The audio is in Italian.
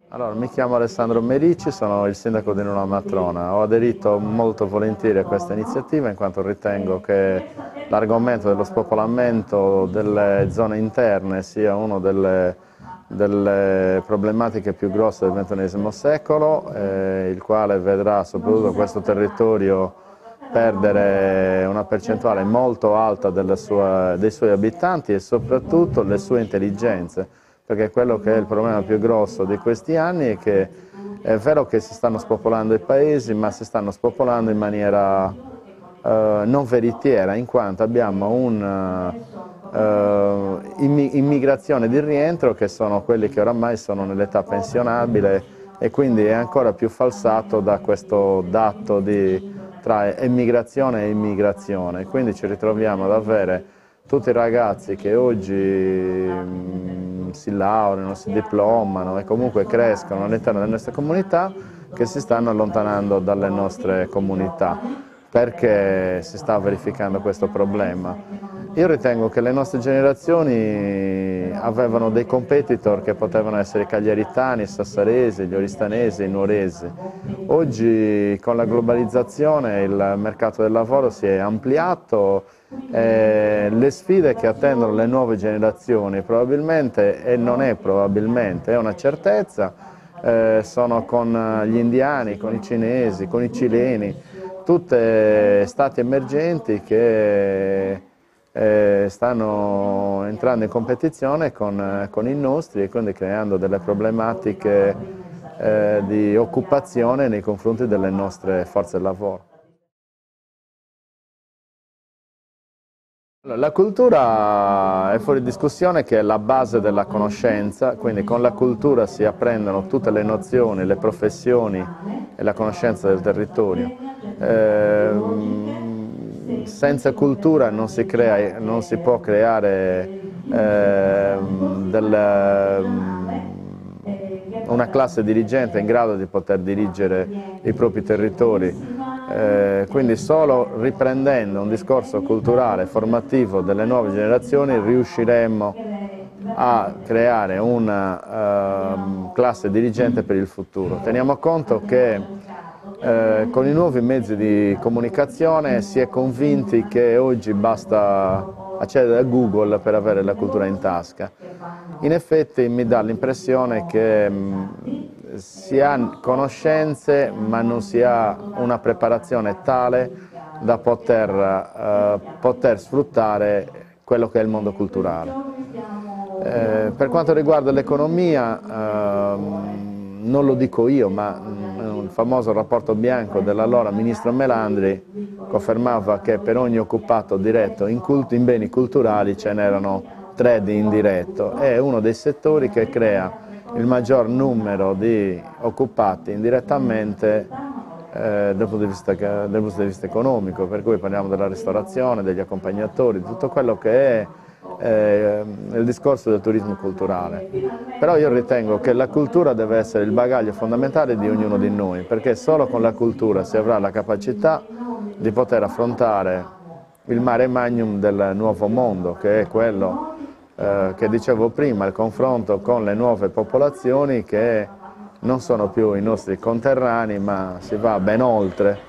Allora, mi chiamo Alessandro Merici, sono il sindaco di Nulla Matrona. Ho aderito molto volentieri a questa iniziativa in quanto ritengo che l'argomento dello spopolamento delle zone interne sia una delle problematiche più grosse del XXI secolo, il quale vedrà soprattutto questo territorio perdere una percentuale molto alta dei suoi abitanti e soprattutto le sue intelligenze, perché quello che è il problema più grosso di questi anni è che è vero che si stanno spopolando i paesi, ma si stanno spopolando in maniera non veritiera, in quanto abbiamo un'immigrazione di rientro che sono quelli che oramai sono nell'età pensionabile e quindi è ancora più falsato da questo dato tra emigrazione e immigrazione. Quindi ci ritroviamo ad avere tutti i ragazzi che oggi si laureano, si diplomano e comunque crescono all'interno delle nostre comunità, che si stanno allontanando dalle nostre comunità. Perché si sta verificando questo problema? Io ritengo che le nostre generazioni avevano dei competitor che potevano essere i cagliaritani, i sassaresi, gli oristanesi, i nuoresi. Oggi con la globalizzazione il mercato del lavoro si è ampliato, le sfide che attendono le nuove generazioni probabilmente, e non è probabilmente, è una certezza, sono con gli indiani, con i cinesi, con i cileni, tutti stati emergenti che stanno entrando in competizione con i nostri e quindi creando delle problematiche di occupazione nei confronti delle nostre forze lavoro. La cultura è fuori discussione che è la base della conoscenza, quindi con la cultura si apprendono tutte le nozioni, le professioni e la conoscenza del territorio. Senza cultura non si può creare una classe dirigente in grado di poter dirigere i propri territori. Quindi solo riprendendo un discorso culturale, formativo delle nuove generazioni riusciremo a creare una classe dirigente per il futuro. Teniamo conto che con i nuovi mezzi di comunicazione si è convinti che oggi basta accedere a Google per avere la cultura in tasca. In effetti mi dà l'impressione che si ha conoscenze ma non si ha una preparazione tale da poter sfruttare quello che è il mondo culturale. Per quanto riguarda l'economia, non lo dico io, ma il famoso rapporto bianco dell'allora ministro Melandri confermava che per ogni occupato diretto in beni culturali ce n'erano 3 di indiretto. È uno dei settori che crea il maggior numero di occupati indirettamente dal punto di vista economico, per cui parliamo della ristorazione, degli accompagnatori, di tutto quello che è il discorso del turismo culturale. Però io ritengo che la cultura deve essere il bagaglio fondamentale di ognuno di noi, perché solo con la cultura si avrà la capacità di poter affrontare il mare magnum del nuovo mondo, che è quello che dicevo prima, il confronto con le nuove popolazioni che non sono più i nostri conterranei, ma si va ben oltre